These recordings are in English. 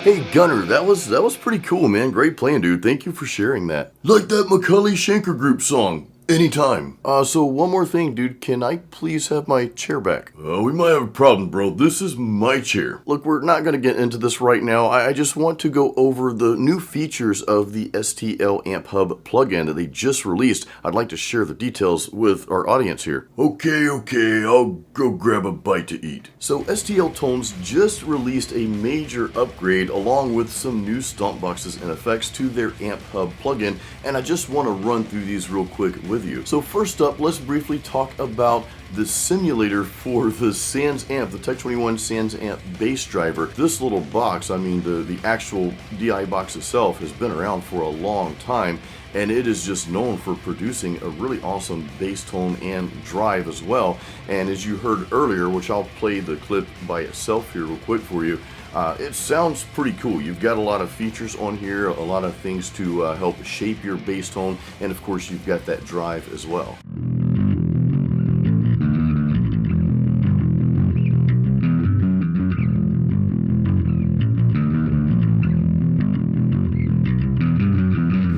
Hey Gunnar, that was pretty cool, man. Great playing, dude. Thank you for sharing that. Like that Macaulay Schenker Group song. Anytime. So one more thing, dude. Can I please have my chair back? We might have a problem, bro. This is my chair. Look, we're not going to get into this right now. I just want to go over the new features of the STL AMPHUB plugin that they just released. I'd like to share the details with our audience here. Okay, I'll go grab a bite to eat. So STL Tones just released a major upgrade along with some new stompboxes and effects to their AMPHUB plugin, and I just want to run through these real quick with you. So first up, let's briefly talk about the simulator for the Sans Amp, the Tech 21 Sans Amp bass driver. This little box, I mean the actual DI box itself, has been around for a long time, and it is just known for producing a really awesome bass tone and drive as well. And as you heard earlier, which I'll play the clip by itself here real quick for you, it sounds pretty cool. You've got a lot of features on here, a lot of things to help shape your bass tone, and of course you've got that drive as well.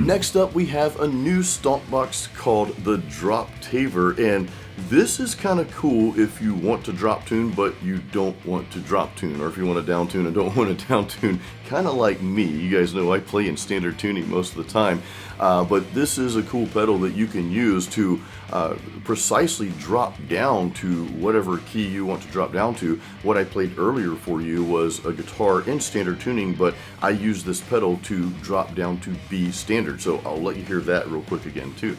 Next up, we have a new stompbox called the Drop Taver, and this is kind of cool if you want to drop tune but you don't want to drop tune, or if you want to down tune and don't want to down tune, kind of like me. You guys know I play in standard tuning most of the time, but this is a cool pedal that you can use to precisely drop down to whatever key you want to drop down to. What I played earlier for you was a guitar in standard tuning, but I used this pedal to drop down to B standard, so I'll let you hear that real quick again too.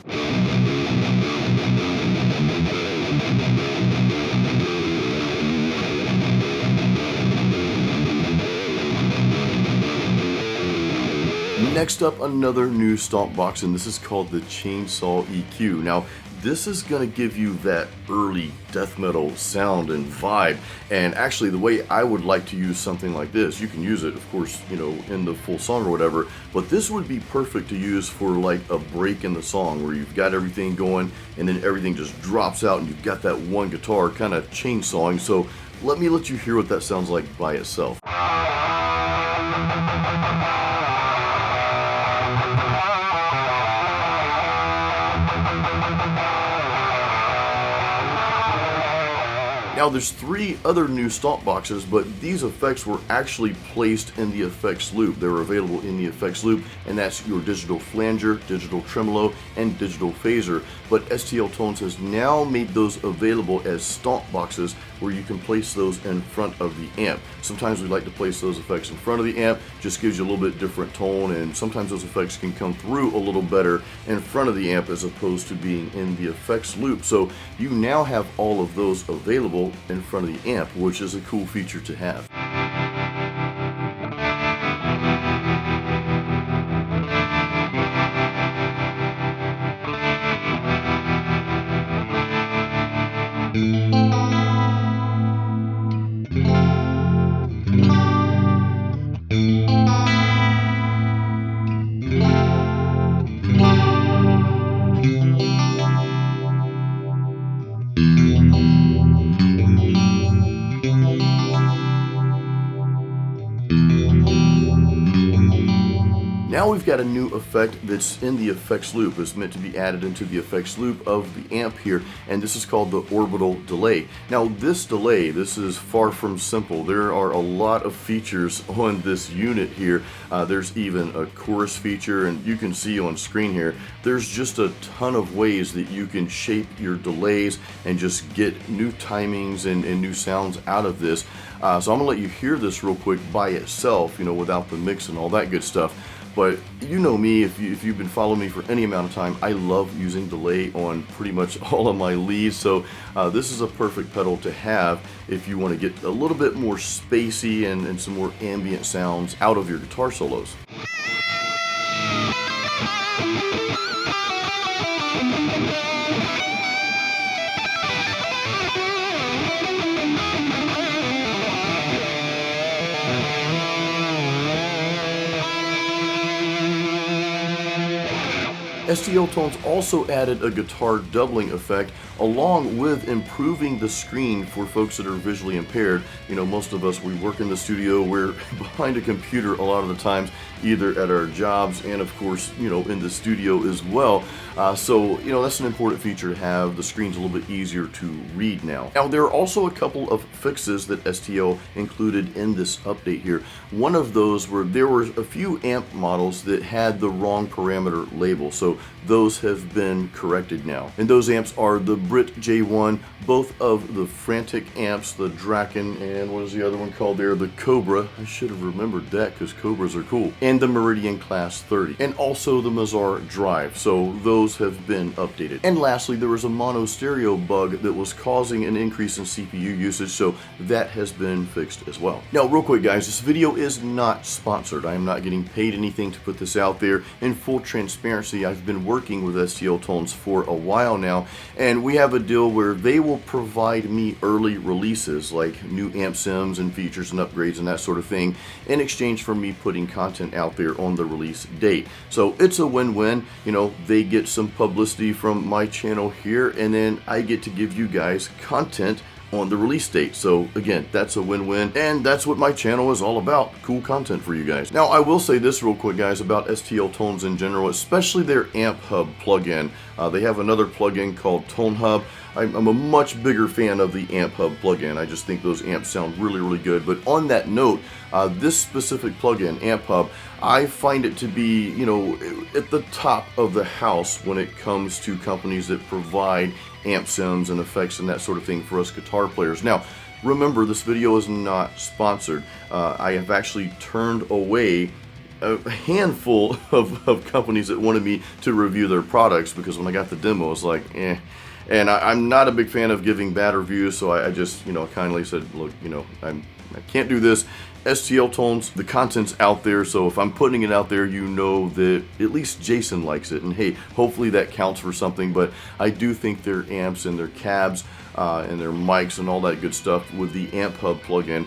Next up, another new stompbox, and this is called the Chainsaw EQ. Now, this is going to give you that early death metal sound and vibe, and actually the way I would like to use something like this, you can use it of course, you know, in the full song or whatever, but this would be perfect to use for like a break in the song where you've got everything going and then everything just drops out and you've got that one guitar kind of chainsawing. So let you hear what that sounds like by itself. Now there's 3 other new stompboxes, but these effects were actually placed in the effects loop. They're available in the effects loop, and that's your digital flanger, digital tremolo, and digital phaser. But STL Tones has now made those available as stompboxes where you can place those in front of the amp. Sometimes we like to place those effects in front of the amp, just gives you a little bit different tone, and sometimes those effects can come through a little better in front of the amp as opposed to being in the effects loop. So you now have all of those available in front of the amp, which is a cool feature to have. Now we've got a new effect that's in the effects loop. It's meant to be added into the effects loop of the amp here, and this is called the Orbital delay. Now this delay, this is far from simple. There are a lot of features on this unit here. There's even a chorus feature, and you can see on screen here, there's just a ton of ways that you can shape your delays and just get new timings and new sounds out of this. So I'm gonna let you hear this real quick by itself, you know, without the mix and all that good stuff. But you know me, if you've been following me for any amount of time, I love using delay on pretty much all of my leads. So this is a perfect pedal to have if you want to get a little bit more spacey and some more ambient sounds out of your guitar solos. STL Tones also added a guitar doubling effect along with improving the screen for folks that are visually impaired. You know, most of us, we work in the studio, we're behind a computer a lot of the times, either at our jobs and of course, you know, in the studio as well. So, you know, that's an important feature to have. The screen's a little bit easier to read now. Now, there are also a couple of fixes that STL included in this update here. One of those were there were a few amp models that had the wrong parameter label, so those have been corrected now. And those amps are the Brit J1, both of the Frantic amps, the Draken, and what is the other one called there? The Cobra. I should have remembered that because Cobras are cool. And the Meridian Class 30. And also the Mazar Drive. So those have been updated. And lastly, there was a mono stereo bug that was causing an increase in CPU usage, so that has been fixed as well. Now, real quick guys, this video is not sponsored. I am not getting paid anything to put this out there. In full transparency, I've been working with STL Tones for a while now, and we have a deal where they will provide me early releases like new amp sims and features and upgrades and that sort of thing in exchange for me putting content out there on the release date. So it's a win-win. You know, they get some publicity from my channel here, and then I get to give you guys content on the release date. So again, that's a win-win, and that's what my channel is all about, cool content for you guys. Now, I will say this real quick guys about STL Tones in general, especially their AMPHUB plugin. They have another plugin called Tone Hub. I'm a much bigger fan of the AMPHUB plugin. I just think those amps sound really, really good. But on that note, this specific plugin, AMPHUB, I find it to be, you know, at the top of the house when it comes to companies that provide amp sims and effects and that sort of thing for us guitar players. Now, remember, this video is not sponsored. I have actually turned away a handful of companies that wanted me to review their products because when I got the demo, I was like, eh. And I'm not a big fan of giving bad reviews, so I just, you know, kindly said, look, you know, I can't do this. STL Tones, the content's out there, so if I'm putting it out there, you know that at least Jason likes it, and hey, hopefully that counts for something. But I do think their amps and their cabs and their mics and all that good stuff with the AMPHUB plugin,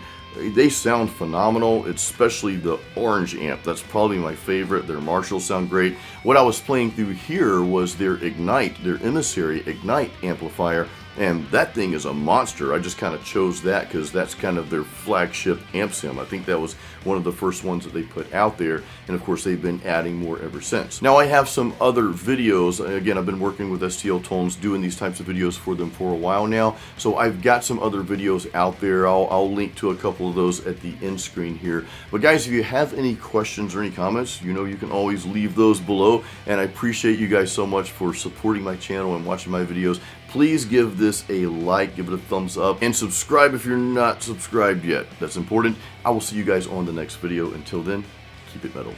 they sound phenomenal, especially the orange amp. That's probably my favorite. Their Marshalls sound great. What I was playing through here was their Ignite, their Emissary Ignite amplifier, and that thing is a monster. I just kind of chose that because that's kind of their flagship amp sim. I think that was one of the first ones that they put out there, and of course they've been adding more ever since. Now, I have some other videos. Again, I've been working with STL Tones doing these types of videos for them for a while now, so I've got some other videos out there. I'll link to a couple of those at the end screen here. But guys, if you have any questions or any comments, you know you can always leave those below, and I appreciate you guys so much for supporting my channel and watching my videos. Please give this a like, give it a thumbs up, and subscribe if you're not subscribed yet. That's important. I will see you guys on the next video. Until then, keep it metal.